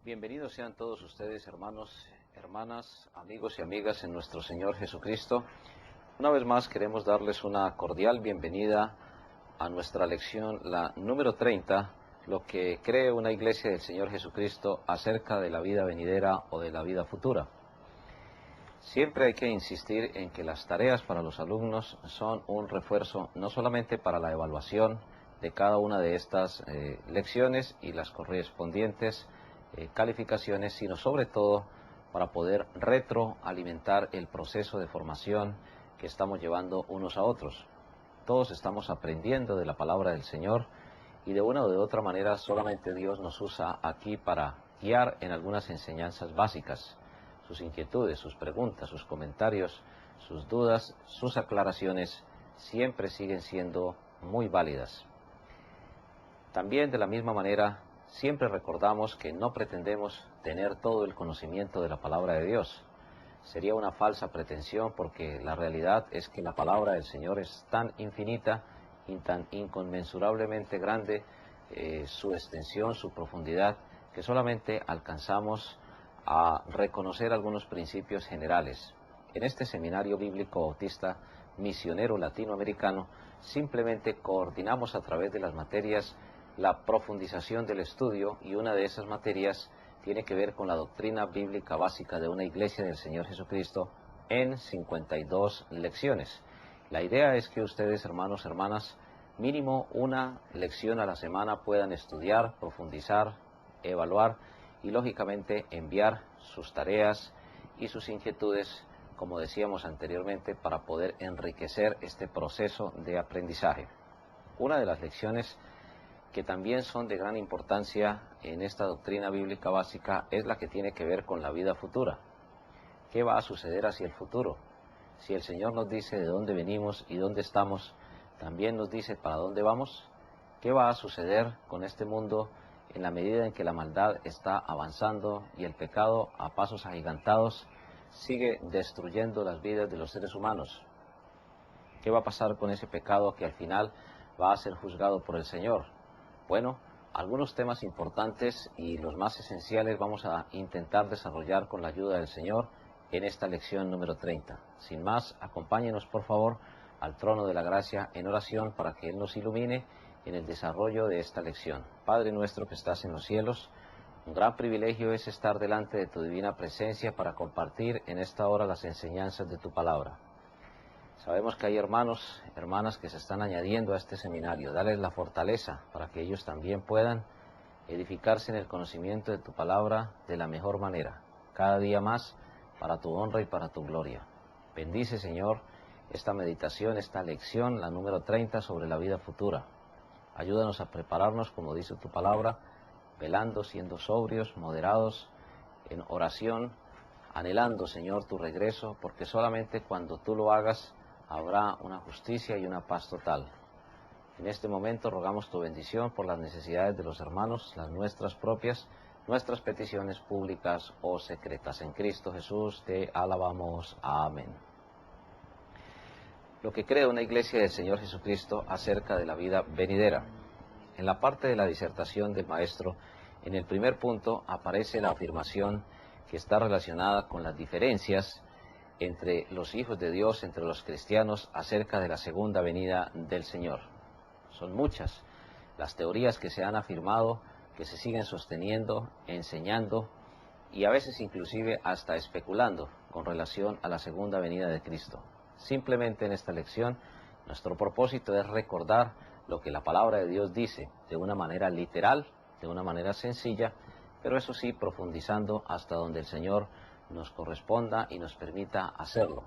Bienvenidos sean todos ustedes, hermanos, hermanas, amigos y amigas en nuestro Señor Jesucristo. Una vez más queremos darles una cordial bienvenida a nuestra lección, la número 30, lo que cree una iglesia del Señor Jesucristo acerca de la vida venidera o de la vida futura. Siempre hay que insistir en que las tareas para los alumnos son un refuerzo no solamente para la evaluación de cada una de estas lecciones y las correspondientes calificaciones, sino sobre todo para poder retroalimentar el proceso de formación que estamos llevando unos a otros. Todos estamos aprendiendo de la palabra del Señor y de una o de otra manera solamente Dios nos usa aquí para guiar en algunas enseñanzas básicas. Sus inquietudes, sus preguntas, sus comentarios, sus dudas, sus aclaraciones siempre siguen siendo muy válidas. También de la misma manera siempre recordamos que no pretendemos tener todo el conocimiento de la palabra de Dios. Sería una falsa pretensión porque la realidad es que la palabra del Señor es tan infinita y tan inconmensurablemente grande, su extensión, su profundidad, que solamente alcanzamos a reconocer algunos principios generales. En este seminario bíblico bautista misionero latinoamericano simplemente coordinamos a través de las materias la profundización del estudio, y una de esas materias tiene que ver con la doctrina bíblica básica de una iglesia del Señor Jesucristo en 52 lecciones. La idea es que ustedes, hermanos, hermanas, mínimo una lección a la semana puedan estudiar, profundizar, evaluar y lógicamente enviar sus tareas y sus inquietudes, como decíamos anteriormente, para poder enriquecer este proceso de aprendizaje. Una de las lecciones que también son de gran importancia en esta doctrina bíblica básica es la que tiene que ver con la vida futura. ¿Qué va a suceder hacia el futuro? Si el Señor nos dice de dónde venimos y dónde estamos, también nos dice para dónde vamos. ¿Qué va a suceder con este mundo en la medida en que la maldad está avanzando y el pecado a pasos agigantados sigue destruyendo las vidas de los seres humanos? ¿Qué va a pasar con ese pecado que al final va a ser juzgado por el Señor? Bueno, algunos temas importantes y los más esenciales vamos a intentar desarrollar con la ayuda del Señor en esta lección número 30. Sin más, acompáñenos por favor al trono de la gracia en oración para que Él nos ilumine en el desarrollo de esta lección. Padre nuestro que estás en los cielos, un gran privilegio es estar delante de tu divina presencia para compartir en esta hora las enseñanzas de tu palabra. Sabemos que hay hermanos, hermanas que se están añadiendo a este seminario. Dales la fortaleza para que ellos también puedan edificarse en el conocimiento de tu palabra de la mejor manera, cada día más para tu honra y para tu gloria. Bendice, Señor, esta meditación, esta lección, la número 30 sobre la vida futura. Ayúdanos a prepararnos, como dice tu palabra, velando, siendo sobrios, moderados, en oración, anhelando, Señor, tu regreso, porque solamente cuando tú lo hagas habrá una justicia y una paz total. En este momento rogamos tu bendición por las necesidades de los hermanos, las nuestras propias, nuestras peticiones públicas o secretas. En Cristo Jesús te alabamos. Amén. Lo que cree una iglesia del Señor Jesucristo acerca de la vida venidera. En la parte de la disertación del maestro, en el primer punto aparece la afirmación que está relacionada con las diferencias entre los hijos de Dios, entre los cristianos, acerca de la segunda venida del Señor. Son muchas las teorías que se han afirmado, que se siguen sosteniendo, enseñando y a veces inclusive hasta especulando con relación a la segunda venida de Cristo. Simplemente en esta lección nuestro propósito es recordar lo que la palabra de Dios dice de una manera literal, de una manera sencilla, pero eso sí profundizando hasta donde el Señor nos corresponda y nos permita hacerlo.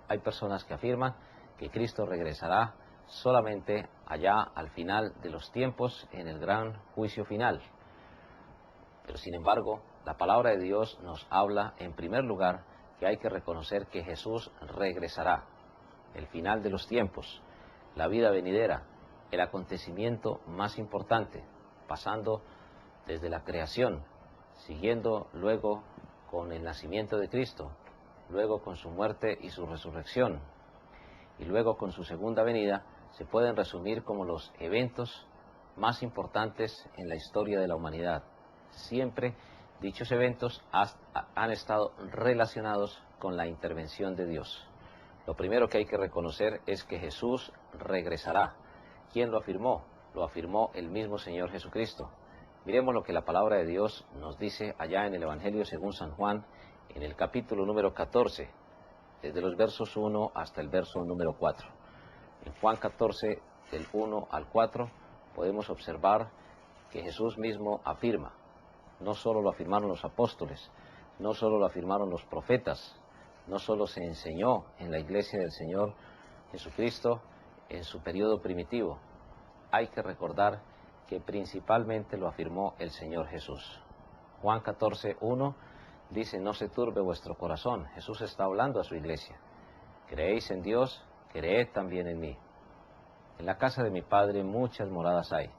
Hay personas que afirman que Cristo regresará solamente allá al final de los tiempos, en el gran juicio final. Pero sin embargo, la palabra de Dios nos habla en primer lugar que hay que reconocer que Jesús regresará, el final de los tiempos, la vida venidera, el acontecimiento más importante, pasando desde la creación, siguiendo luego con el nacimiento de Cristo, luego con su muerte y su resurrección, y luego con su segunda venida, se pueden resumir como los eventos más importantes en la historia de la humanidad. Siempre Dichos eventos han estado relacionados con la intervención de Dios. Lo primero que hay que reconocer es que Jesús regresará. ¿Quién lo afirmó? Lo afirmó el mismo Señor Jesucristo. Miremos lo que la palabra de Dios nos dice allá en el Evangelio según San Juan, en el capítulo número 14, desde los versos 1 hasta el verso número 4. En Juan 14, del 1 al 4, podemos observar que Jesús mismo afirma. No solo lo afirmaron los apóstoles, no solo lo afirmaron los profetas, no solo se enseñó en la iglesia del Señor Jesucristo en su periodo primitivo. Hay que recordar que principalmente lo afirmó el Señor Jesús. Juan 14, 1 dice: no se turbe vuestro corazón. Jesús está hablando a su iglesia. Creéis en Dios, creed también en mí. En la casa de mi Padre muchas moradas hay.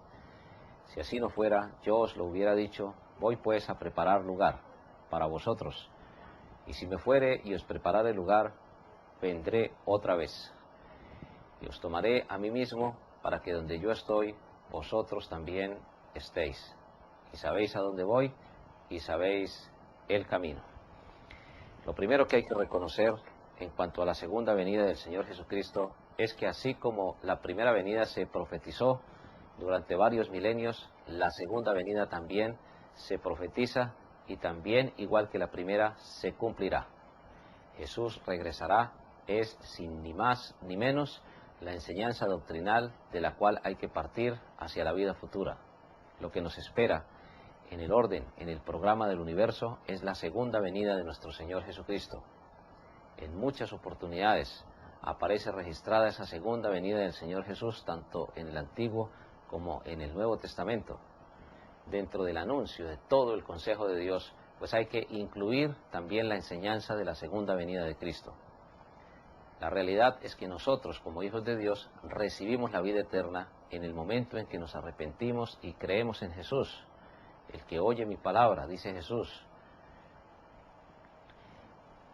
Si así no fuera, yo os lo hubiera dicho. Voy pues a preparar lugar para vosotros. Y si me fuere y os preparare lugar, vendré otra vez. Y os tomaré a mí mismo, para que donde yo estoy, vosotros también estéis. Y sabéis a dónde voy, y sabéis el camino. Lo primero que hay que reconocer en cuanto a la segunda venida del Señor Jesucristo es que así como la primera venida se profetizó durante varios milenios, la segunda venida también se profetiza y también, igual que la primera, se cumplirá. Jesús regresará, es sin ni más ni menos la enseñanza doctrinal de la cual hay que partir hacia la vida futura. Lo que nos espera en el orden, en el programa del universo, es la segunda venida de nuestro Señor Jesucristo. En muchas oportunidades aparece registrada esa segunda venida del Señor Jesús, tanto en el Antiguo como en el Nuevo Testamento. Dentro del anuncio de todo el consejo de Dios, pues hay que incluir también la enseñanza de la segunda venida de Cristo. La realidad es que nosotros, como hijos de Dios, recibimos la vida eterna en el momento en que nos arrepentimos y creemos en Jesús. El que oye mi palabra, dice Jesús,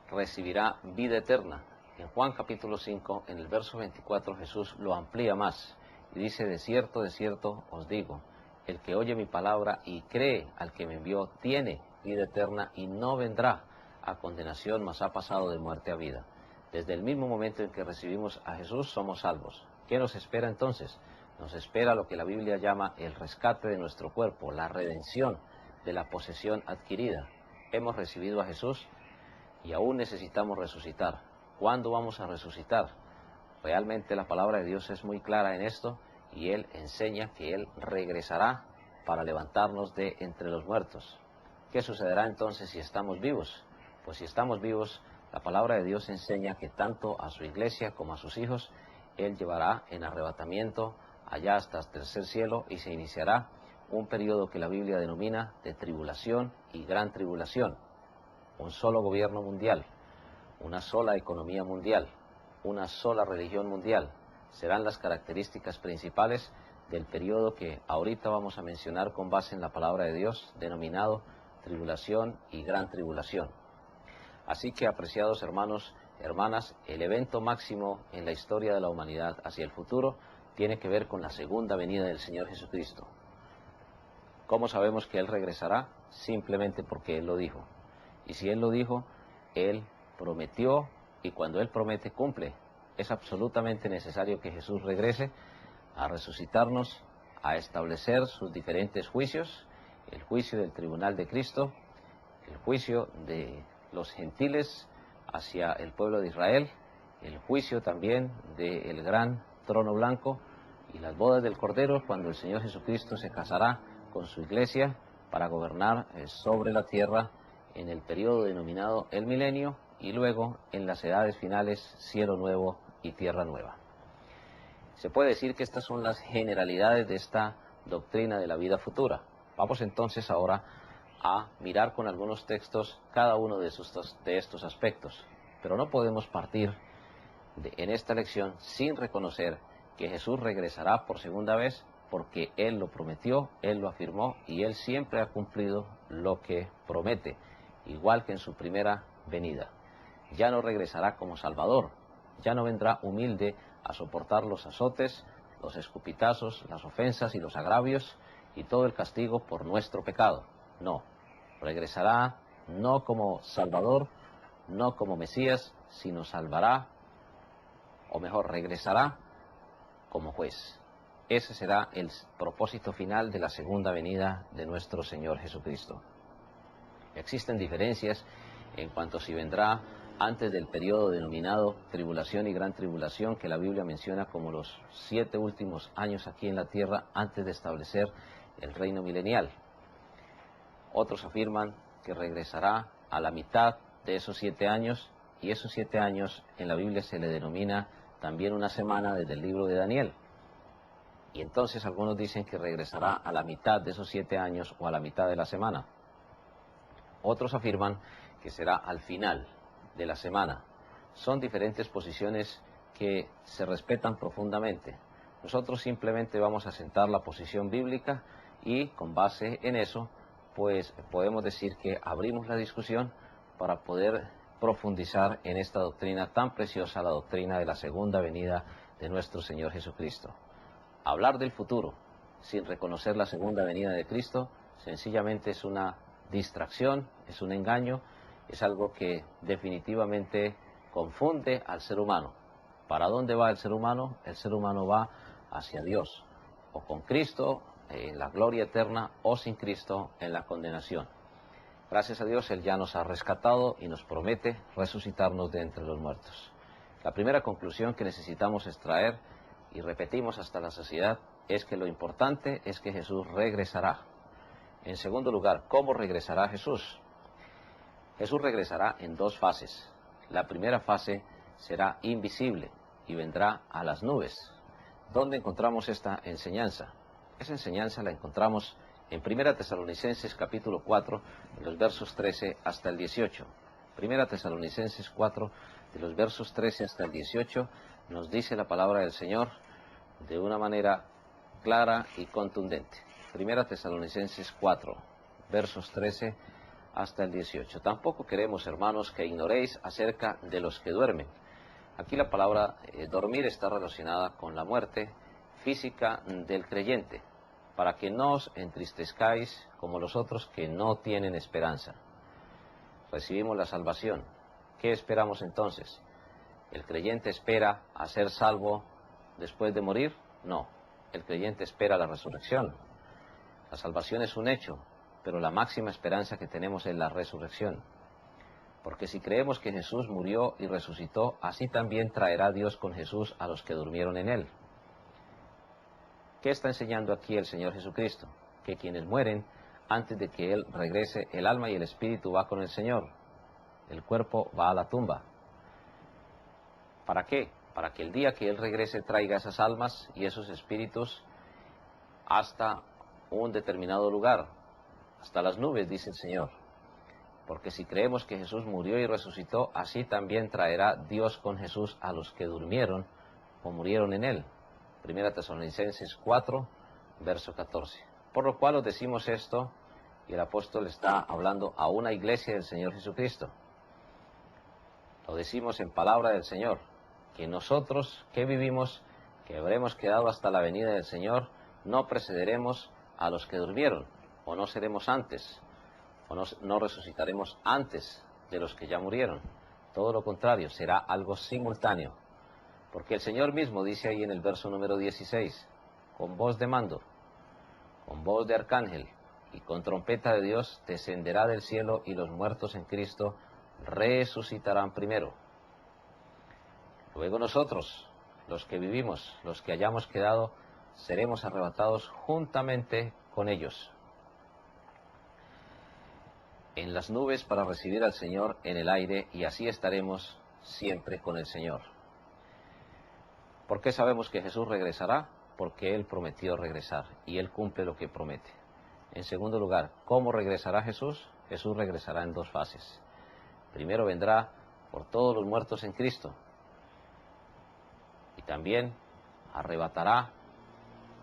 recibirá vida eterna. En Juan capítulo 5, en el verso 24, Jesús lo amplía más y dice: de cierto os digo, el que oye mi palabra y cree al que me envió tiene vida eterna y no vendrá a condenación, mas ha pasado de muerte a vida. Desde el mismo momento en que recibimos a Jesús somos salvos. ¿Qué nos espera entonces? Nos espera lo que la Biblia llama el rescate de nuestro cuerpo, la redención de la posesión adquirida. Hemos recibido a Jesús y aún necesitamos resucitar. ¿Cuándo vamos a resucitar? Realmente la palabra de Dios es muy clara en esto y Él enseña que Él regresará para levantarnos de entre los muertos. ¿Qué sucederá entonces si estamos vivos? Pues si estamos vivos, la palabra de Dios enseña que tanto a su iglesia como a sus hijos Él llevará en arrebatamiento allá hasta el tercer cielo y se iniciará un periodo que la Biblia denomina de tribulación y gran tribulación. Un solo gobierno mundial, una sola economía mundial, una sola religión mundial serán las características principales del periodo que ahorita vamos a mencionar con base en la palabra de Dios, denominado tribulación y gran tribulación. Así que, apreciados hermanos, hermanas, el evento máximo en la historia de la humanidad hacia el futuro tiene que ver con la segunda venida del Señor Jesucristo. ¿Cómo sabemos que Él regresará? Simplemente porque Él lo dijo. Y si Él lo dijo, Él prometió, y cuando Él promete, cumple. Es absolutamente necesario que Jesús regrese a resucitarnos, a establecer sus diferentes juicios, el juicio del tribunal de Cristo, el juicio de los gentiles hacia el pueblo de Israel, el juicio también del gran trono blanco y las bodas del Cordero, cuando el Señor Jesucristo se casará con su iglesia para gobernar sobre la tierra en el periodo denominado el milenio y luego en las edades finales, cielo nuevo y tierra nueva. Se puede decir que estas son las generalidades de esta doctrina de la vida futura. Vamos entonces ahora a mirar con algunos textos cada uno de estos aspectos. Pero no podemos partir en esta lección sin reconocer que Jesús regresará por segunda vez, porque Él lo prometió, Él lo afirmó y Él siempre ha cumplido lo que promete, igual que en su primera venida. Ya no regresará como Salvador, ya no vendrá humilde a soportar los azotes, los escupitazos, las ofensas y los agravios y todo el castigo por nuestro pecado. No, Regresará no como Salvador, no como Mesías, sino salvará, o mejor, regresará como juez. Ese será el propósito final de la segunda venida de nuestro Señor Jesucristo. Existen diferencias en cuanto a si vendrá antes del periodo denominado tribulación y gran tribulación, que la Biblia menciona como los 7 últimos años aquí en la tierra antes de establecer el reino milenial. Otros afirman que regresará a la mitad de esos 7 años, y esos 7 años en la Biblia se le denomina también una semana desde el libro de Daniel. Y entonces algunos dicen que regresará a la mitad de esos 7 años o a la mitad de la semana. Otros afirman que será al final de la semana. Son diferentes posiciones que se respetan profundamente. Nosotros simplemente vamos a sentar la posición bíblica y con base en eso, pues podemos decir que abrimos la discusión para poder profundizar en esta doctrina tan preciosa, la doctrina de la segunda venida de nuestro Señor Jesucristo. Hablar del futuro sin reconocer la segunda venida de Cristo sencillamente es una distracción, es un engaño, es algo que definitivamente confunde al ser humano. ¿Para dónde va el ser humano? El ser humano va hacia Dios, o con Cristo en la gloria eterna, o sin Cristo en la condenación. Gracias a Dios, Él ya nos ha rescatado y nos promete resucitarnos de entre los muertos. La primera conclusión que necesitamos extraer, y repetimos hasta la saciedad, es que lo importante es que Jesús regresará. En segundo lugar, ¿cómo regresará Jesús? Jesús regresará en 2 fases. La primera fase será invisible y vendrá a las nubes. ¿Dónde encontramos esta enseñanza? Esa enseñanza la encontramos en 1 Tesalonicenses capítulo 4, de los versos 13 hasta el 18. 1 Tesalonicenses 4, de los versos 13 hasta el 18, nos dice la palabra del Señor de una manera clara y contundente. 1 Tesalonicenses 4, versos 13 hasta el 18. Tampoco queremos, hermanos, que ignoréis acerca de los que duermen. Aquí la palabra dormir está relacionada con la muerte física del creyente, para que no os entristezcáis como los otros que no tienen esperanza. Recibimos la salvación. ¿Qué esperamos entonces? ¿El creyente espera a ser salvo después de morir? No. El creyente espera la resurrección. La salvación es un hecho, pero la máxima esperanza que tenemos es la resurrección. Porque si creemos que Jesús murió y resucitó, así también traerá Dios con Jesús a los que durmieron en Él. ¿Qué está enseñando aquí el Señor Jesucristo? Que quienes mueren, antes de que Él regrese, el alma y el espíritu va con el Señor. El cuerpo va a la tumba. ¿Para qué? Para que el día que Él regrese traiga esas almas y esos espíritus hasta un determinado lugar, hasta las nubes, dice el Señor. Porque si creemos que Jesús murió y resucitó, así también traerá Dios con Jesús a los que durmieron o murieron en Él. 1 Tesalonicenses 4, verso 14. Por lo cual os decimos esto, y el apóstol está hablando a una iglesia del Señor Jesucristo. Lo decimos en palabra del Señor, que nosotros que vivimos, que habremos quedado hasta la venida del Señor, no precederemos a los que durmieron, o no seremos antes, o no resucitaremos antes de los que ya murieron. Todo lo contrario, será algo simultáneo. Porque el Señor mismo dice ahí en el verso número 16, con voz de mando, con voz de arcángel y con trompeta de Dios descenderá del cielo, y los muertos en Cristo resucitarán primero. Luego nosotros, los que vivimos, los que hayamos quedado, seremos arrebatados juntamente con ellos en las nubes para recibir al Señor en el aire, y así estaremos siempre con el Señor. ¿Por qué sabemos que Jesús regresará? Porque Él prometió regresar, y Él cumple lo que promete. En segundo lugar, ¿cómo regresará Jesús? Jesús regresará en 2 fases. Primero vendrá por todos los muertos en Cristo, y también arrebatará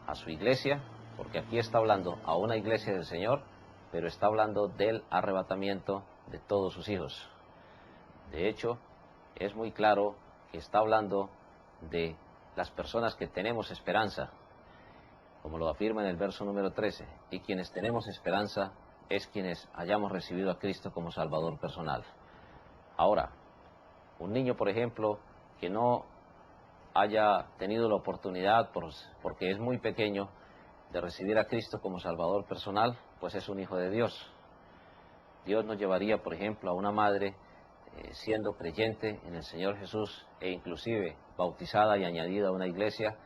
a su iglesia, porque aquí está hablando a una iglesia del Señor, pero está hablando del arrebatamiento de todos sus hijos. De hecho, es muy claro que está hablando de las personas que tenemos esperanza, como lo afirma en el verso número 13, y quienes tenemos esperanza es quienes hayamos recibido a Cristo como Salvador personal. Ahora, un niño, por ejemplo, que no haya tenido la oportunidad, porque es muy pequeño, de recibir a Cristo como Salvador personal, pues es un hijo de Dios. Dios nos llevaría, por ejemplo, a una madre siendo creyente en el Señor Jesús e inclusive bautizada y añadida a una iglesia,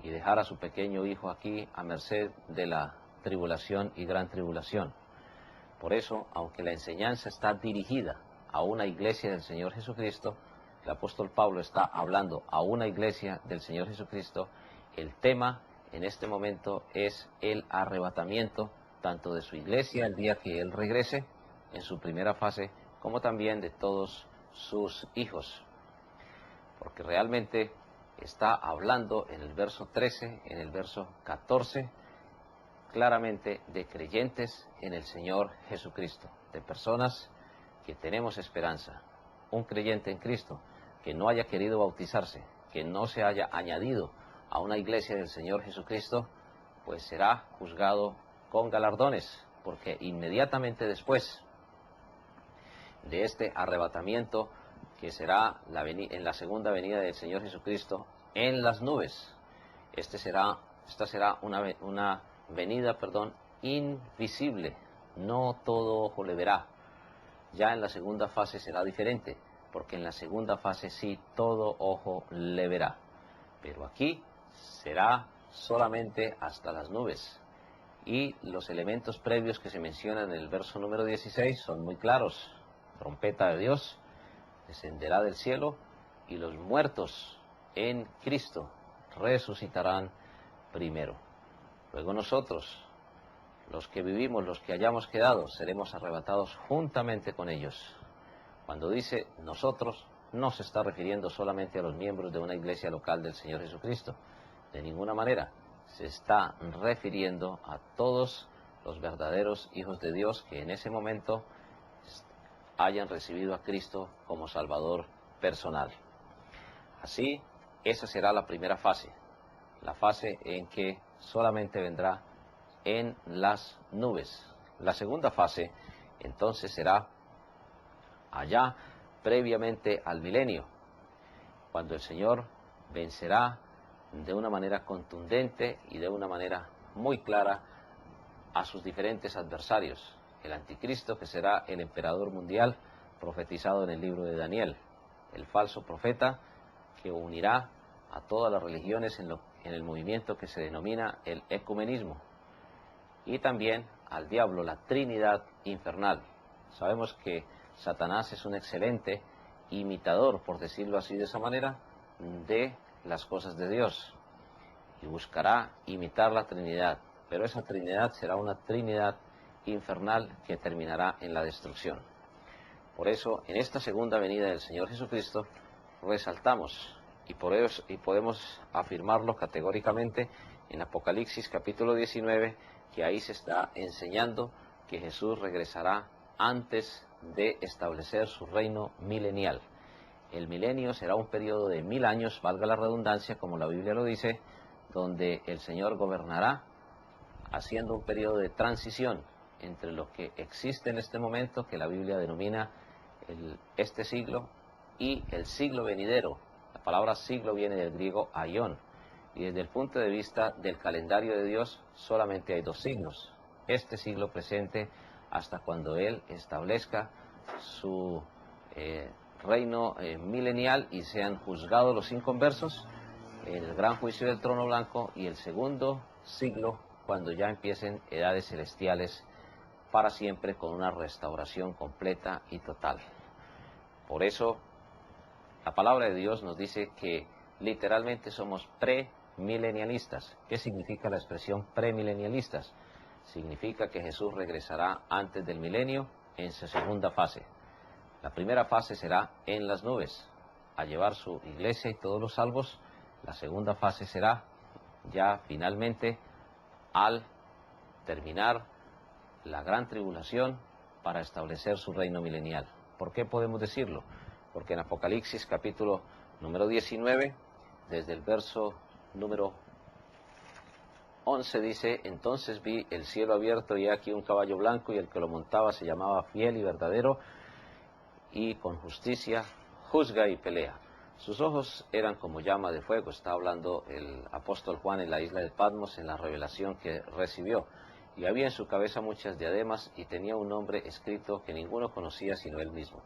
y dejar a su pequeño hijo aquí a merced de la tribulación y gran tribulación. Por eso, aunque la enseñanza está dirigida a una iglesia del Señor Jesucristo, el apóstol Pablo está hablando a una iglesia del Señor Jesucristo, el tema en este momento es el arrebatamiento, tanto de su iglesia el día que Él regrese, en su primera fase, como también de todos sus hijos. Porque realmente está hablando en el verso 13, en el verso 14, claramente de creyentes en el Señor Jesucristo, de personas que tenemos esperanza. Un creyente en Cristo que no haya querido bautizarse, que no se haya añadido a una iglesia del Señor Jesucristo, pues será juzgado con galardones, porque inmediatamente después de este arrebatamiento, que será en la segunda venida del Señor Jesucristo en las nubes, esta será una venida, invisible, no todo ojo le verá. Ya en la segunda fase será diferente, porque en la segunda fase sí todo ojo le verá. Pero aquí será solamente hasta las nubes. Y los elementos previos que se mencionan en el verso número 16 son muy claros. Trompeta de Dios, descenderá del cielo, y los muertos en Cristo resucitarán primero. Luego nosotros, los que vivimos, los que hayamos quedado, seremos arrebatados juntamente con ellos. Cuando dice nosotros, no se está refiriendo solamente a los miembros de una iglesia local del Señor Jesucristo. De ninguna manera. Se está refiriendo a todos los verdaderos hijos de Dios que en ese momento hayan recibido a Cristo como Salvador personal. Así, esa será la primera fase. La fase en que solamente vendrá en las nubes. La segunda fase, entonces, será allá previamente al milenio, cuando el Señor vencerá de una manera contundente y de una manera muy clara a sus diferentes adversarios. El anticristo, que será el emperador mundial profetizado en el libro de Daniel, el falso profeta que unirá a todas las religiones en el movimiento que se denomina el ecumenismo, y también al diablo, la Trinidad infernal. Sabemos que Satanás es un excelente imitador, por decirlo así de esa manera, de las cosas de Dios, y buscará imitar la Trinidad, pero esa Trinidad será una Trinidad infernal que terminará en la destrucción. Por eso, en esta segunda venida del Señor Jesucristo, resaltamos, y podemos afirmarlo categóricamente en Apocalipsis capítulo 19, que ahí se está enseñando que Jesús regresará antes de establecer su reino milenial. El milenio será un periodo de 1000 años, valga la redundancia, como la Biblia lo dice, donde el Señor gobernará, haciendo un periodo de transición entre lo que existe en este momento, que la Biblia denomina este siglo, y el siglo venidero. La palabra siglo viene del griego aion, y desde el punto de vista del calendario de Dios solamente hay dos siglos: este siglo presente, hasta cuando Él establezca su reino milenial y sean juzgados los inconversos, el gran juicio del trono blanco, y el segundo siglo, cuando ya empiecen edades celestiales para siempre, con una restauración completa y total. Por eso, la palabra de Dios nos dice que literalmente somos premilenialistas. ¿Qué significa la expresión premilenialistas? Significa que Jesús regresará antes del milenio en su segunda fase. La primera fase será en las nubes, a llevar su iglesia y todos los salvos. La segunda fase será ya finalmente al terminar la gran tribulación para establecer su reino milenial. ¿Por qué podemos decirlo? Porque en Apocalipsis capítulo número 19, desde el verso número 11 dice: entonces vi el cielo abierto y aquí un caballo blanco, y el que lo montaba se llamaba Fiel y Verdadero, y con justicia juzga y pelea. Sus ojos eran como llama de fuego. Está hablando el apóstol Juan en la isla de Patmos, en la revelación que recibió. Y había en su cabeza muchas diademas, y tenía un nombre escrito que ninguno conocía sino él mismo.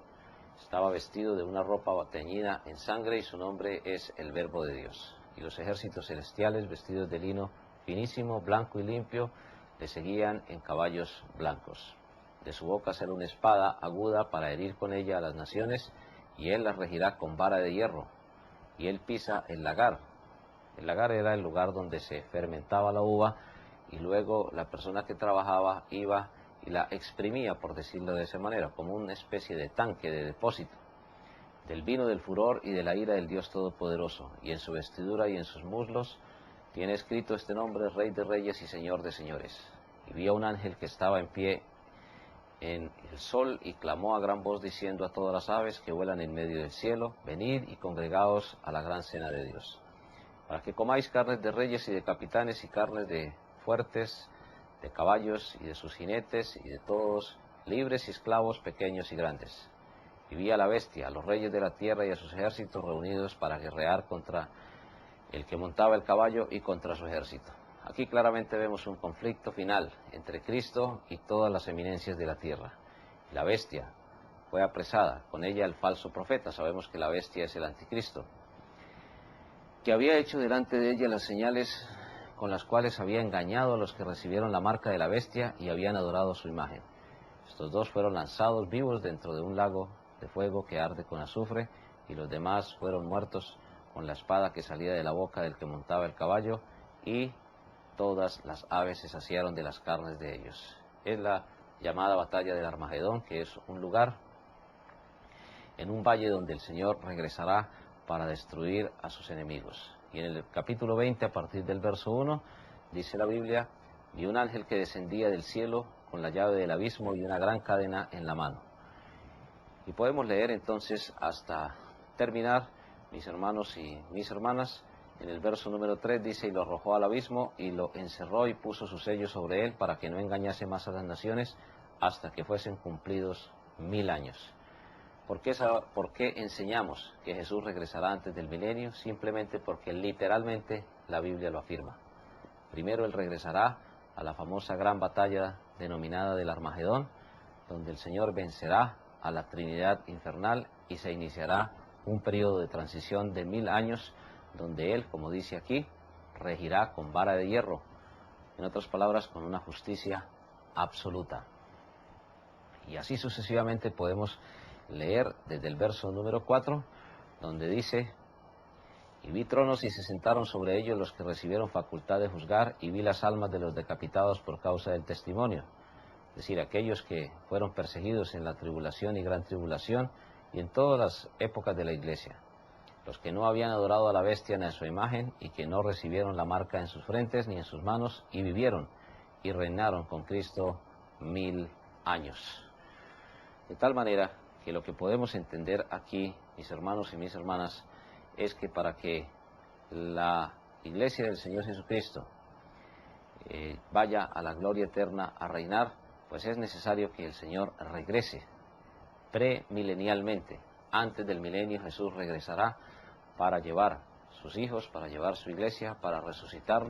Estaba vestido de una ropa teñida en sangre, y su nombre es el Verbo de Dios. Y los ejércitos celestiales, vestidos de lino finísimo, blanco y limpio, le seguían en caballos blancos. De su boca sale una espada aguda para herir con ella a las naciones, y él las regirá con vara de hierro. Y él pisa el lagar. El lagar era el lugar donde se fermentaba la uva, y luego la persona que trabajaba iba y la exprimía, por decirlo de esa manera, como una especie de tanque, de depósito, del vino del furor y de la ira del Dios Todopoderoso. Y en su vestidura y en sus muslos tiene escrito este nombre: Rey de Reyes y Señor de Señores. Y vi a un ángel que estaba en pie en el sol, y clamó a gran voz diciendo a todas las aves que vuelan en medio del cielo: venid y congregaos a la gran cena de Dios, para que comáis carnes de reyes y de capitanes, y carnes de fuertes, de caballos y de sus jinetes, y de todos, libres y esclavos, pequeños y grandes. Y vi a la bestia, a los reyes de la tierra y a sus ejércitos reunidos para guerrear contra el que montaba el caballo y contra su ejército. Aquí claramente vemos un conflicto final entre Cristo y todas las eminencias de la tierra. La bestia fue apresada, con ella el falso profeta. Sabemos que la bestia es el anticristo, que había hecho delante de ella las señales con las cuales había engañado a los que recibieron la marca de la bestia y habían adorado su imagen. Estos dos fueron lanzados vivos dentro de un lago de fuego que arde con azufre, y los demás fueron muertos con la espada que salía de la boca del que montaba el caballo, y todas las aves se saciaron de las carnes de ellos. Es la llamada batalla del Armagedón, que es un lugar en un valle donde el Señor regresará para destruir a sus enemigos. Y en el capítulo 20, a partir del verso 1, dice la Biblia: vi un ángel que descendía del cielo con la llave del abismo y una gran cadena en la mano. Y podemos leer entonces hasta terminar, mis hermanos y mis hermanas. En el verso número 3 dice: y lo arrojó al abismo, y lo encerró, y puso su sello sobre él, para que no engañase más a las naciones, hasta que fuesen cumplidos 1000 años. ¿Por qué enseñamos que Jesús regresará antes del milenio? Simplemente porque literalmente la Biblia lo afirma. Primero Él regresará a la famosa gran batalla denominada del Armagedón, donde el Señor vencerá a la Trinidad infernal, y se iniciará un periodo de transición de 1000 años, donde Él, como dice aquí, regirá con vara de hierro, en otras palabras, con una justicia absoluta. Y así sucesivamente podemos leer desde el verso número 4, donde dice: y vi tronos, y se sentaron sobre ellos los que recibieron facultad de juzgar, y vi las almas de los decapitados por causa del testimonio, es decir, aquellos que fueron perseguidos en la tribulación y gran tribulación, y en todas las épocas de la iglesia, los que no habían adorado a la bestia ni a su imagen, y que no recibieron la marca en sus frentes ni en sus manos, y vivieron y reinaron con Cristo 1000 años. De tal manera que lo que podemos entender aquí, mis hermanos y mis hermanas, es que para que la iglesia del Señor Jesucristo vaya a la gloria eterna a reinar, pues es necesario que el Señor regrese premilenialmente. Antes del milenio Jesús regresará para llevar sus hijos, para llevar su iglesia, para resucitar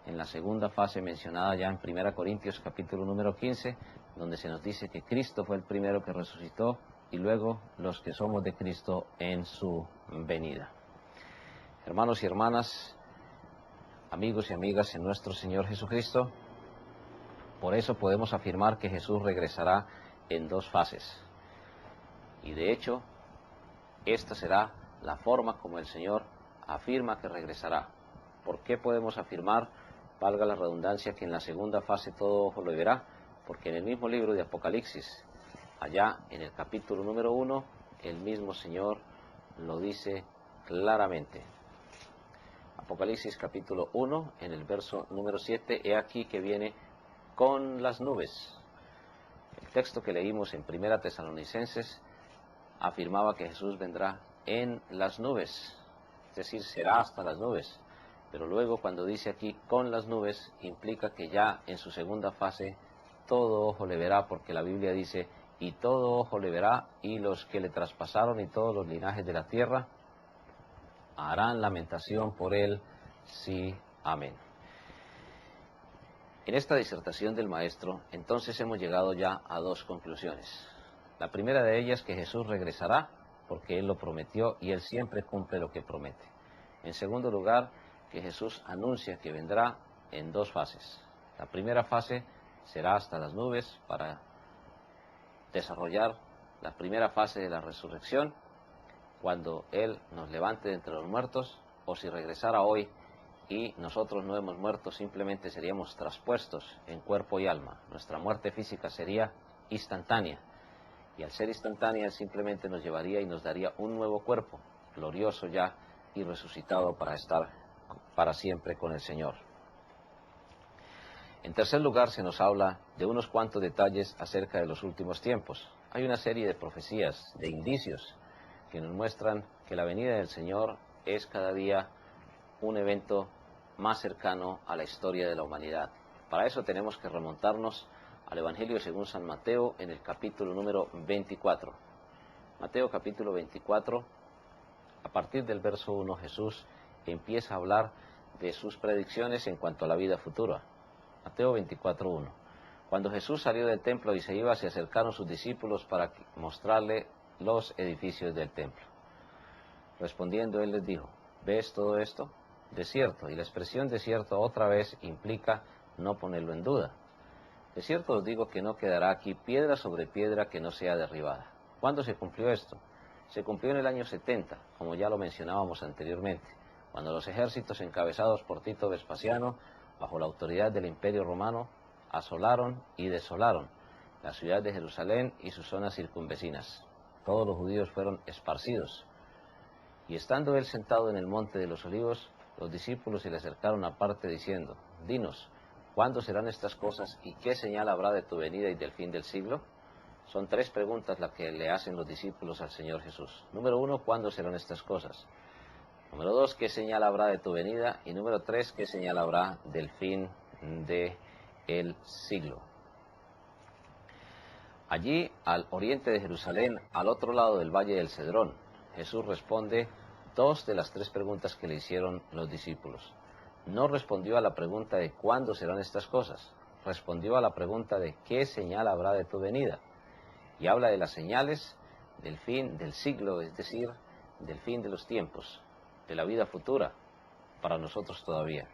en la segunda fase mencionada ya en 1 Corintios capítulo número 15, donde se nos dice que Cristo fue el primero que resucitó, y luego los que somos de Cristo en su venida. Hermanos y hermanas, amigos y amigas en nuestro Señor Jesucristo, por eso podemos afirmar que Jesús regresará en dos fases. Y de hecho, esta será la forma como el Señor afirma que regresará. ¿Por qué podemos afirmar, valga la redundancia, que en la segunda fase todo ojo lo verá? Porque en el mismo libro de Apocalipsis, allá en el capítulo número 1, el mismo Señor lo dice claramente. Apocalipsis capítulo 1, en el verso número 7, he aquí que viene con las nubes. El texto que leímos en 1 Tesalonicenses afirmaba que Jesús vendrá en las nubes, es decir, será hasta las nubes. Pero luego cuando dice aquí con las nubes, implica que ya en su segunda fase todo ojo le verá, porque la Biblia dice, y todo ojo le verá, y los que le traspasaron y todos los linajes de la tierra harán lamentación por él, sí, amén. En esta disertación del maestro, entonces hemos llegado ya a dos conclusiones. La primera de ellas, que Jesús regresará, porque Él lo prometió y Él siempre cumple lo que promete. En segundo lugar, que Jesús anuncia que vendrá en dos fases. La primera fase será hasta las nubes para desarrollar la primera fase de la resurrección, cuando Él nos levante de entre los muertos, o si regresara hoy y nosotros no hemos muerto, simplemente seríamos traspuestos en cuerpo y alma. Nuestra muerte física sería instantánea, y al ser instantánea Él simplemente nos llevaría y nos daría un nuevo cuerpo, glorioso ya y resucitado para estar para siempre con el Señor. En tercer lugar, se nos habla de unos cuantos detalles acerca de los últimos tiempos. Hay una serie de profecías, de indicios, que nos muestran que la venida del Señor es cada día un evento más cercano a la historia de la humanidad. Para eso tenemos que remontarnos al Evangelio según San Mateo en el capítulo número 24. Mateo capítulo 24, a partir del verso 1, Jesús empieza a hablar de sus predicciones en cuanto a la vida futura. Mateo 24:1. Cuando Jesús salió del templo y se iba, se acercaron sus discípulos para mostrarle los edificios del templo. Respondiendo él les dijo, ¿ves todo esto? Desierto, y la expresión desierto otra vez implica no ponerlo en duda. De cierto os digo que no quedará aquí piedra sobre piedra que no sea derribada. ¿Cuándo se cumplió esto? Se cumplió en el año 70, como ya lo mencionábamos anteriormente, cuando los ejércitos encabezados por Tito Vespasiano, bajo la autoridad del Imperio Romano, asolaron y desolaron la ciudad de Jerusalén y sus zonas circunvecinas. Todos los judíos fueron esparcidos. Y estando él sentado en el monte de los olivos, los discípulos se le acercaron aparte diciendo, dinos, ¿cuándo serán estas cosas y qué señal habrá de tu venida y del fin del siglo? Son tres preguntas las que le hacen los discípulos al Señor Jesús. Número 1, ¿cuándo serán estas cosas? Número 2, ¿qué señal habrá de tu venida? Y número 3, ¿qué señal habrá del fin del siglo? Allí, al oriente de Jerusalén, al otro lado del valle del Cedrón, Jesús responde dos de las tres preguntas que le hicieron los discípulos. No respondió a la pregunta de ¿cuándo serán estas cosas? Respondió a la pregunta de ¿qué señal habrá de tu venida? Y habla de las señales del fin del siglo, es decir, del fin de los tiempos, de la vida futura, para nosotros todavía.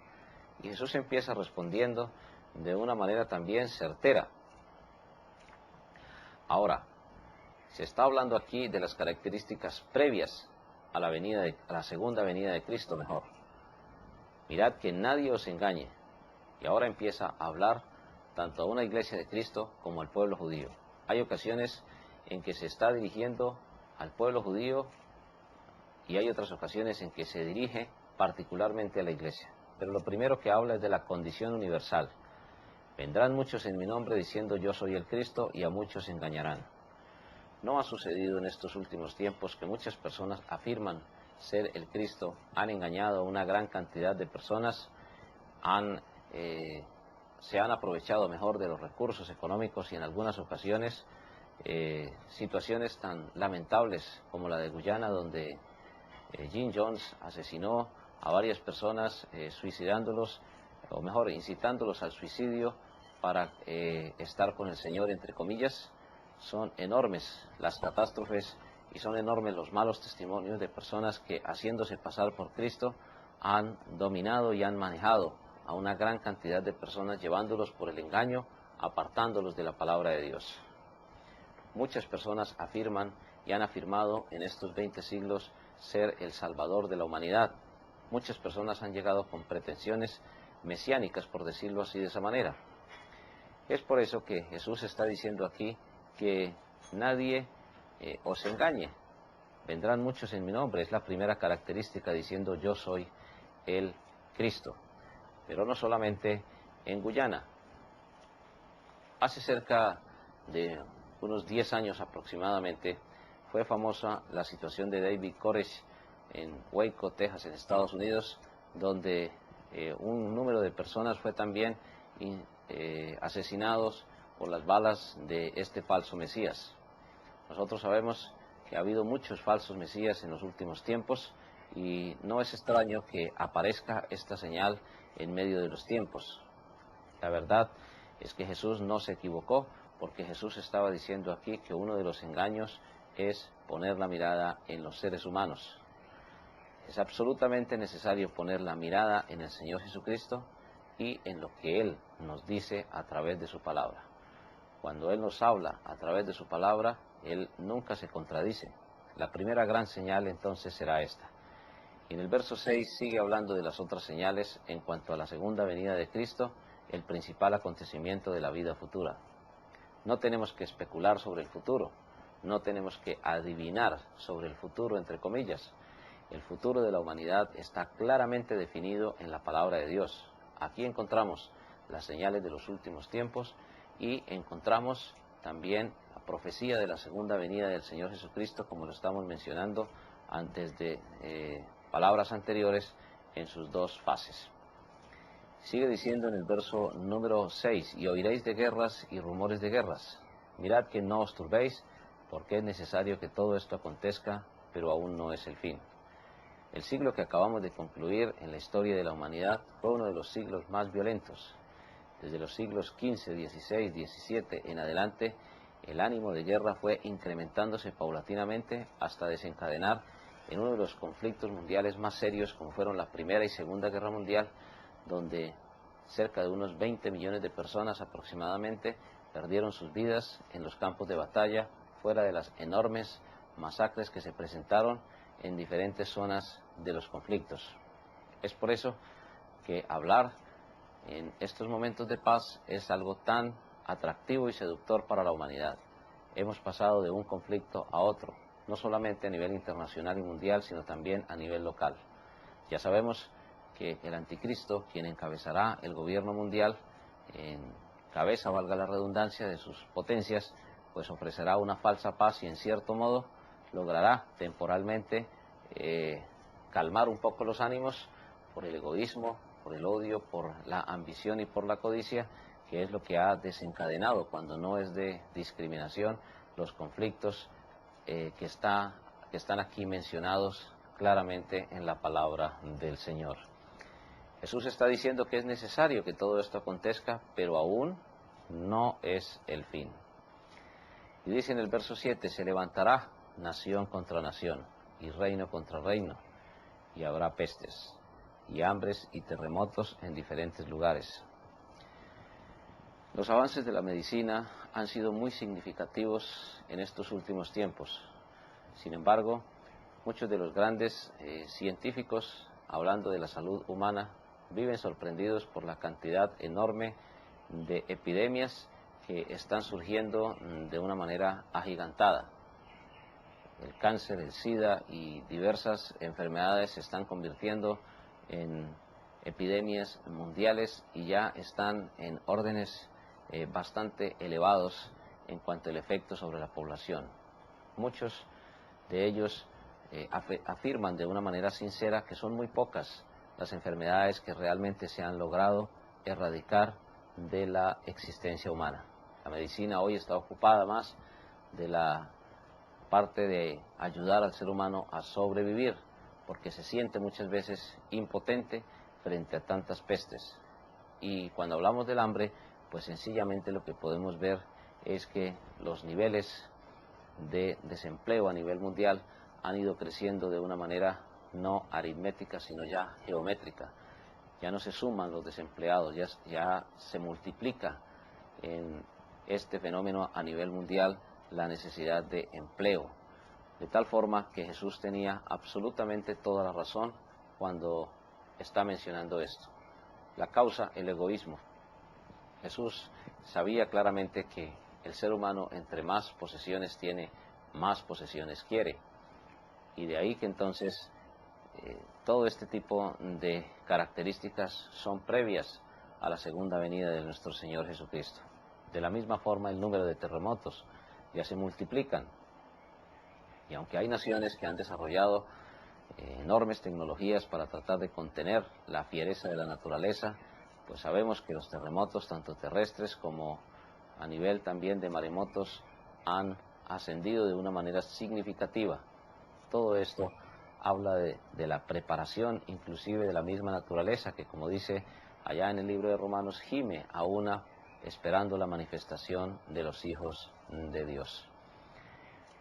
Y Jesús empieza respondiendo de una manera también certera. Ahora, se está hablando aquí de las características previas a la segunda venida de Cristo, mejor. Mirad que nadie os engañe. Y ahora empieza a hablar tanto a una iglesia de Cristo como al pueblo judío. Hay ocasiones en que se está dirigiendo al pueblo judío y hay otras ocasiones en que se dirige particularmente a la iglesia. Pero lo primero que habla es de la condición universal. Vendrán muchos en mi nombre diciendo yo soy el Cristo y a muchos engañarán. ¿No ha sucedido en estos últimos tiempos que muchas personas afirman ser el Cristo, han engañado a una gran cantidad de personas, se han aprovechado mejor de los recursos económicos y en algunas ocasiones situaciones tan lamentables como la de Guyana, donde Jim Jones asesinó a varias personas suicidándolos, o mejor, incitándolos al suicidio para estar con el Señor, entre comillas? Son enormes las catástrofes y son enormes los malos testimonios de personas que, haciéndose pasar por Cristo, han dominado y han manejado a una gran cantidad de personas, llevándolos por el engaño, apartándolos de la palabra de Dios. Muchas personas afirman y han afirmado en estos 20 siglos ser el Salvador de la humanidad. Muchas personas han llegado con pretensiones mesiánicas, por decirlo así de esa manera. Es por eso que Jesús está diciendo aquí que nadie os engañe. Vendrán muchos en mi nombre, es la primera característica, diciendo yo soy el Cristo. Pero no solamente en Guyana. Hace cerca de unos 10 años aproximadamente, fue famosa la situación de David Koresh en Waco, Texas, en Estados Unidos, donde un número de personas fue también asesinados por las balas de este falso Mesías. Nosotros sabemos que ha habido muchos falsos Mesías en los últimos tiempos y no es extraño que aparezca esta señal en medio de los tiempos. La verdad es que Jesús no se equivocó, porque Jesús estaba diciendo aquí que uno de los engaños es poner la mirada en los seres humanos. Es absolutamente necesario poner la mirada en el Señor Jesucristo y en lo que Él nos dice a través de su palabra. Cuando Él nos habla a través de su palabra, Él nunca se contradice. La primera gran señal entonces será esta. Y en el verso 6 sigue hablando de las otras señales en cuanto a la segunda venida de Cristo, el principal acontecimiento de la vida futura. No tenemos que especular sobre el futuro, no tenemos que adivinar sobre el futuro, entre comillas. El futuro de la humanidad está claramente definido en la palabra de Dios. Aquí encontramos las señales de los últimos tiempos y encontramos también la profecía de la segunda venida del Señor Jesucristo, como lo estamos mencionando antes de palabras anteriores en sus dos fases. Sigue diciendo en el verso número 6, y oiréis de guerras y rumores de guerras. Mirad que no os turbéis, porque es necesario que todo esto acontezca, pero aún no es el fin. El siglo que acabamos de concluir en la historia de la humanidad fue uno de los siglos más violentos. Desde los siglos XV, XVI, XVII en adelante, el ánimo de guerra fue incrementándose paulatinamente hasta desencadenar en uno de los conflictos mundiales más serios, como fueron la Primera y Segunda Guerra Mundial, donde cerca de unos 20 millones de personas aproximadamente perdieron sus vidas en los campos de batalla, fuera de las enormes masacres que se presentaron en diferentes zonas de los conflictos. Es por eso que hablar en estos momentos de paz es algo tan atractivo y seductor para la humanidad. Hemos pasado de un conflicto a otro, no solamente a nivel internacional y mundial, sino también a nivel local. Ya sabemos que el anticristo, quien encabezará el gobierno mundial, en cabeza, valga la redundancia, de sus potencias, pues ofrecerá una falsa paz y en cierto modo logrará temporalmente calmar un poco los ánimos por el egoísmo, por el odio, por la ambición y por la codicia, que es lo que ha desencadenado, cuando no es de discriminación, los conflictos que están aquí mencionados claramente en la palabra del Señor. Jesús está diciendo que es necesario que todo esto acontezca, pero aún no es el fin. Y dice en el verso 7, se levantará nación contra nación y reino contra reino, y habrá pestes y hambres y terremotos en diferentes lugares. Los avances de la medicina han sido muy significativos en estos últimos tiempos. Sin embargo, muchos de los grandes científicos, hablando de la salud humana, viven sorprendidos por la cantidad enorme de epidemias que están surgiendo de una manera agigantada. El cáncer, el SIDA y diversas enfermedades se están convirtiendo en epidemias mundiales y ya están en órdenes bastante elevados en cuanto al efecto sobre la población. Muchos de ellos afirman de una manera sincera que son muy pocas las enfermedades que realmente se han logrado erradicar de la existencia humana. La medicina hoy está ocupada más de la parte de ayudar al ser humano a sobrevivir, porque se siente muchas veces impotente frente a tantas pestes. Y cuando hablamos del hambre, pues sencillamente lo que podemos ver es que los niveles de desempleo a nivel mundial han ido creciendo de una manera no aritmética, sino ya geométrica. Ya no se suman los desempleados, ya se multiplica en este fenómeno a nivel mundial la necesidad de empleo. De tal forma que Jesús tenía absolutamente toda la razón cuando está mencionando esto. La causa, el egoísmo. Jesús sabía claramente que el ser humano, entre más posesiones tiene, más posesiones quiere. Y de ahí que entonces todo este tipo de características son previas a la segunda venida de nuestro Señor Jesucristo. De la misma forma, el número de terremotos ya se multiplican. Y aunque hay naciones que han desarrollado enormes tecnologías para tratar de contener la fiereza de la naturaleza, pues sabemos que los terremotos, tanto terrestres como a nivel también de maremotos, han ascendido de una manera significativa. Todo esto habla de la preparación inclusive de la misma naturaleza, que como dice allá en el libro de Romanos, gime a una esperando la manifestación de los hijos de Dios.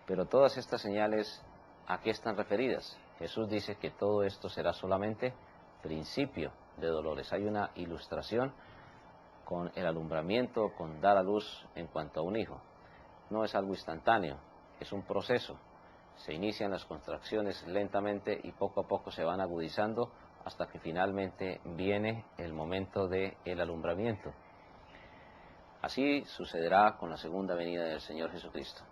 Pero todas estas señales, ¿a qué están referidas? Jesús dice que todo esto será solamente principio de dolores. Hay una ilustración con el alumbramiento, con dar a luz en cuanto a un hijo. No es algo instantáneo, es un proceso. Se inician las contracciones lentamente y poco a poco se van agudizando hasta que finalmente viene el momento del alumbramiento. Así sucederá con la segunda venida del Señor Jesucristo.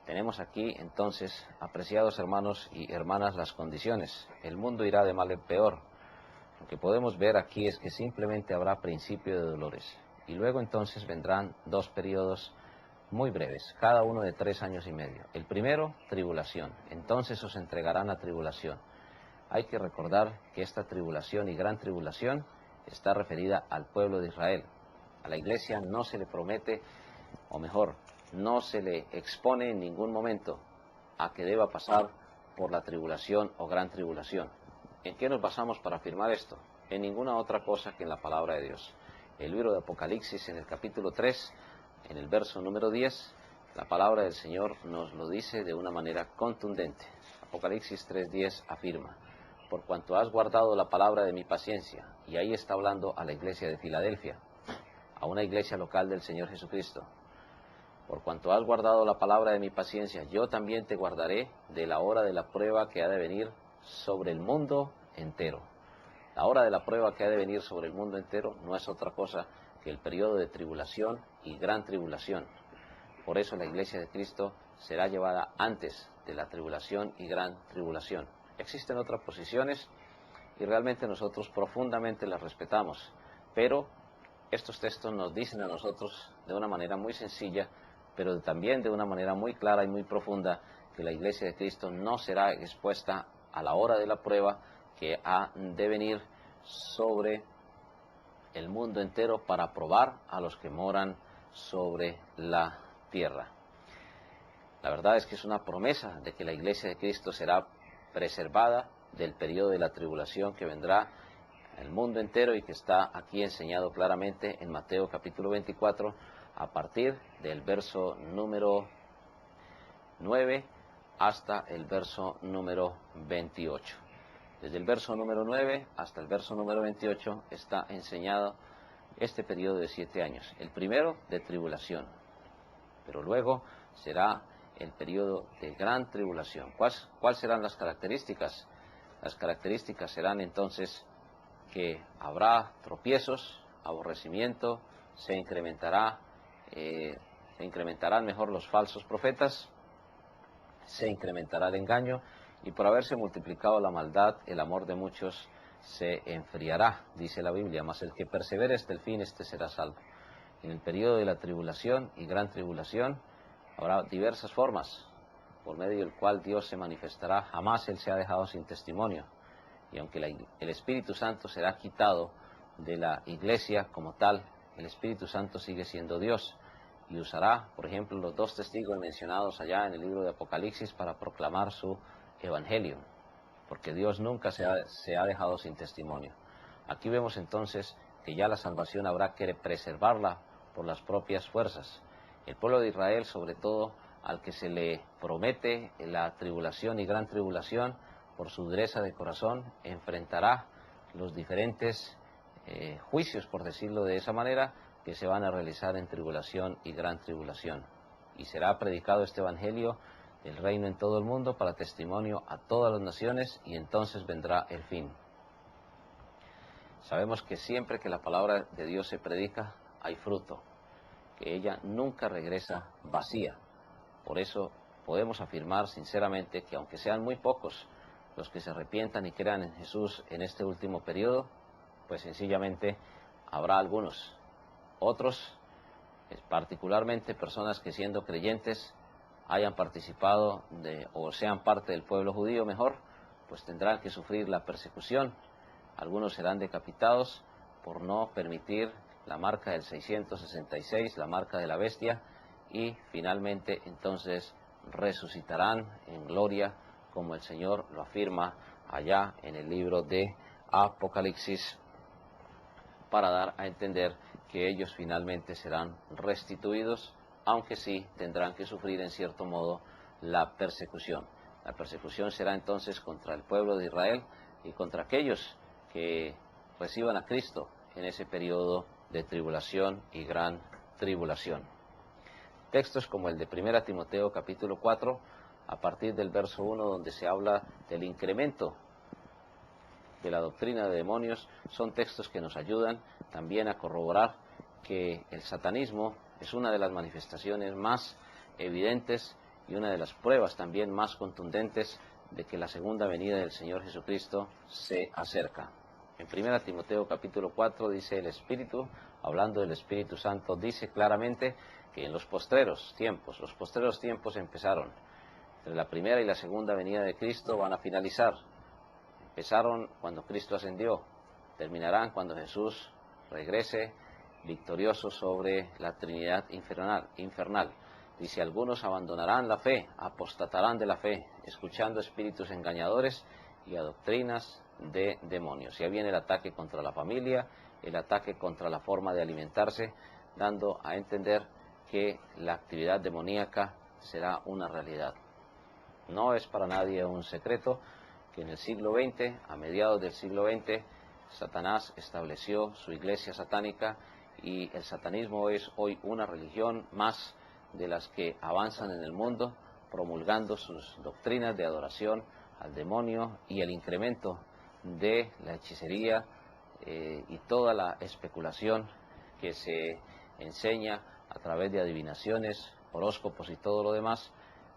Tenemos aquí entonces, apreciados hermanos y hermanas, las condiciones. El mundo irá de mal en peor. Lo que podemos ver aquí es que simplemente habrá principio de dolores. Y luego entonces vendrán dos periodos muy breves, cada uno de 3 años y medio. El primero, tribulación. Entonces os entregarán a tribulación. Hay que recordar que esta tribulación y gran tribulación está referida al pueblo de Israel. A la iglesia no se le promete, o mejor, no se le expone en ningún momento a que deba pasar por la tribulación o gran tribulación. ¿En qué nos basamos para afirmar esto? En ninguna otra cosa que en la palabra de Dios. El libro de Apocalipsis, en el capítulo 3, en el verso número 10, la palabra del Señor nos lo dice de una manera contundente. Apocalipsis 3:10 afirma: por cuanto has guardado la palabra de mi paciencia. Y ahí está hablando a la iglesia de Filadelfia, a una iglesia local del Señor Jesucristo. Por cuanto has guardado la palabra de mi paciencia, yo también te guardaré de la hora de la prueba que ha de venir sobre el mundo entero. La hora de la prueba que ha de venir sobre el mundo entero no es otra cosa que el periodo de tribulación y gran tribulación. Por eso la iglesia de Cristo será llevada antes de la tribulación y gran tribulación. Existen otras posiciones y realmente nosotros profundamente las respetamos, pero estos textos nos dicen a nosotros de una manera muy sencilla, pero también de una manera muy clara y muy profunda, que la iglesia de Cristo no será expuesta a la hora de la prueba que ha de venir sobre el mundo entero para probar a los que moran sobre la tierra. La verdad es que es una promesa de que la iglesia de Cristo será preservada del periodo de la tribulación que vendrá el mundo entero y que está aquí enseñado claramente en Mateo capítulo 24 a partir del verso número 9 hasta el verso número 28. Desde el verso número 9 hasta el verso número 28 está enseñado este periodo de 7 años. El primero de tribulación, pero luego será el periodo de gran tribulación. ¿Cuáles serán las características? Las características serán entonces que habrá tropiezos, aborrecimiento, se incrementarán mejor los falsos profetas, se incrementará el engaño, y por haberse multiplicado la maldad, el amor de muchos se enfriará, dice la Biblia, mas el que persevere hasta el fin, este será salvo. En el periodo de la tribulación y gran tribulación habrá diversas formas por medio del cual Dios se manifestará. Jamás Él se ha dejado sin testimonio. Y aunque el Espíritu Santo será quitado de la iglesia como tal, el Espíritu Santo sigue siendo Dios y usará, por ejemplo, los 2 testigos mencionados allá en el libro de Apocalipsis para proclamar su evangelio, porque Dios nunca se ha dejado sin testimonio. Aquí vemos entonces que ya la salvación habrá que preservarla por las propias fuerzas. El pueblo de Israel, sobre todo al que se le promete la tribulación y gran tribulación, por su dureza de corazón, enfrentará los diferentes juicios, por decirlo de esa manera, que se van a realizar en tribulación y gran tribulación. Y será predicado este evangelio del reino en todo el mundo para testimonio a todas las naciones, y entonces vendrá el fin. Sabemos que siempre que la palabra de Dios se predica, hay fruto, que ella nunca regresa vacía. Por eso podemos afirmar sinceramente que aunque sean muy pocos los que se arrepientan y crean en Jesús en este último periodo, pues sencillamente habrá algunos. Otros, particularmente personas que siendo creyentes hayan participado o sean parte del pueblo judío mejor, pues tendrán que sufrir la persecución. Algunos serán decapitados por no permitir la marca del 666, la marca de la bestia, y finalmente entonces resucitarán en gloria, como el Señor lo afirma allá en el libro de Apocalipsis, para dar a entender que ellos finalmente serán restituidos, aunque sí tendrán que sufrir en cierto modo la persecución. La persecución será entonces contra el pueblo de Israel y contra aquellos que reciban a Cristo en ese periodo de tribulación y gran tribulación. Textos como el de 1 Timoteo capítulo 4, a partir del verso 1, donde se habla del incremento de la doctrina de demonios, son textos que nos ayudan también a corroborar que el satanismo es una de las manifestaciones más evidentes y una de las pruebas también más contundentes de que la segunda venida del Señor Jesucristo se acerca. En 1 Timoteo capítulo 4 dice el Espíritu, hablando del Espíritu Santo, dice claramente que en los postreros tiempos empezaron. Entre la primera y la segunda venida de Cristo van a finalizar. Empezaron cuando Cristo ascendió, terminarán cuando Jesús regrese victorioso sobre la Trinidad infernal. Dice, algunos abandonarán la fe, apostatarán de la fe, escuchando espíritus engañadores y a doctrinas de demonios. Ya viene el ataque contra la familia, el ataque contra la forma de alimentarse, dando a entender que la actividad demoníaca será una realidad. No es para nadie un secreto que en el siglo XX, a mediados del siglo XX, Satanás estableció su iglesia satánica y el satanismo es hoy una religión más de las que avanzan en el mundo, promulgando sus doctrinas de adoración al demonio y el incremento de la hechicería y toda la especulación que se enseña a través de adivinaciones, horóscopos y todo lo demás,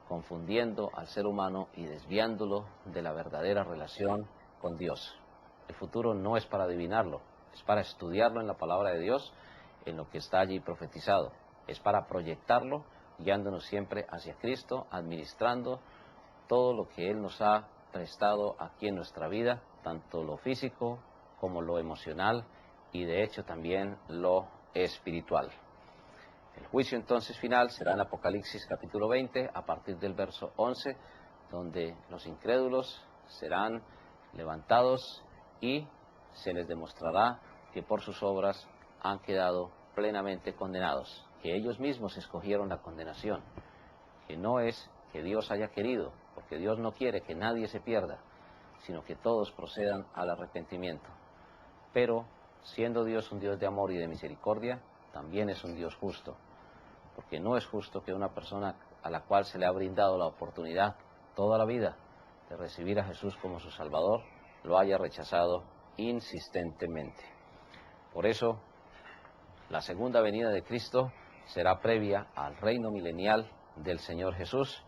confundiendo al ser humano y desviándolo de la verdadera relación con Dios. El futuro no es para adivinarlo, es para estudiarlo en la palabra de Dios, en lo que está allí profetizado. Es para proyectarlo, guiándonos siempre hacia Cristo, administrando todo lo que Él nos ha prestado aquí en nuestra vida, tanto lo físico como lo emocional y de hecho también lo espiritual. El juicio entonces final será en Apocalipsis capítulo 20, a partir del verso 11, donde los incrédulos serán levantados y se les demostrará que por sus obras han quedado plenamente condenados, que ellos mismos escogieron la condenación, que no es que Dios haya querido, porque Dios no quiere que nadie se pierda, sino que todos procedan al arrepentimiento. Pero, siendo Dios un Dios de amor y de misericordia, también es un Dios justo, porque no es justo que una persona a la cual se le ha brindado la oportunidad toda la vida de recibir a Jesús como su Salvador, lo haya rechazado insistentemente. Por eso, la segunda venida de Cristo será previa al reino milenial del Señor Jesús,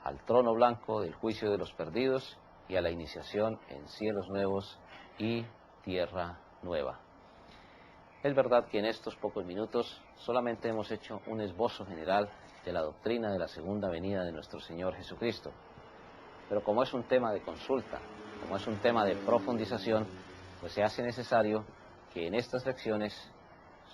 al trono blanco del juicio de los perdidos y a la iniciación en cielos nuevos y tierra nueva. Es verdad que en estos pocos minutos solamente hemos hecho un esbozo general de la doctrina de la segunda venida de nuestro Señor Jesucristo. Pero como es un tema de consulta, como es un tema de profundización, pues se hace necesario que en estas lecciones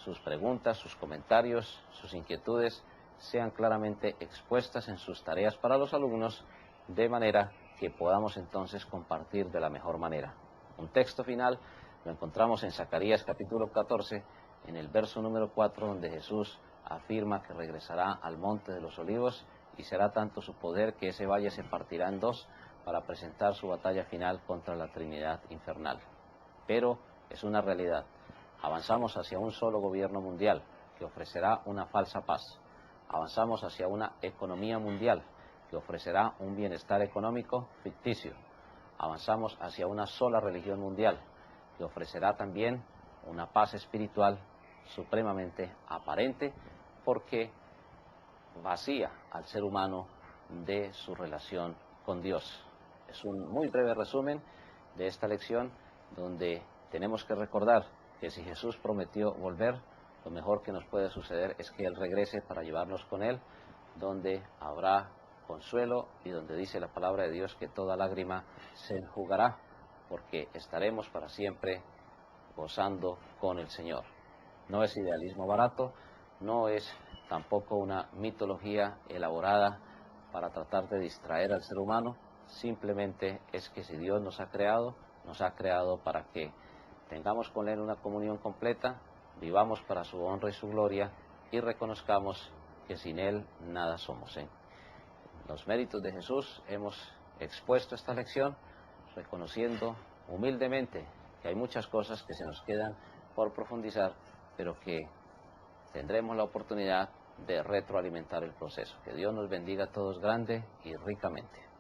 sus preguntas, sus comentarios, sus inquietudes sean claramente expuestas en sus tareas para los alumnos, de manera que podamos entonces compartir de la mejor manera. Un texto final lo encontramos en Zacarías capítulo 14, en el verso número 4, donde Jesús afirma que regresará al monte de los olivos y será tanto su poder que ese valle se partirá en dos para presentar su batalla final contra la Trinidad infernal. Pero es una realidad. Avanzamos hacia un solo gobierno mundial que ofrecerá una falsa paz. Avanzamos hacia una economía mundial que ofrecerá un bienestar económico ficticio. Avanzamos hacia una sola religión mundial que ofrecerá también una paz espiritual supremamente aparente, porque vacía al ser humano de su relación con Dios. Es un muy breve resumen de esta lección, donde tenemos que recordar que si Jesús prometió volver, lo mejor que nos puede suceder es que Él regrese para llevarnos con Él, donde habrá consuelo y donde dice la palabra de Dios que toda lágrima se enjugará, porque estaremos para siempre gozando con el Señor. No es idealismo barato, no es tampoco una mitología elaborada para tratar de distraer al ser humano, simplemente es que si Dios nos ha creado para que tengamos con Él una comunión completa, vivamos para su honra y su gloria y reconozcamos que sin Él nada somos. En los méritos de Jesús hemos expuesto esta lección, reconociendo humildemente que hay muchas cosas que se nos quedan por profundizar, pero que tendremos la oportunidad de retroalimentar el proceso. Que Dios nos bendiga a todos grande y ricamente.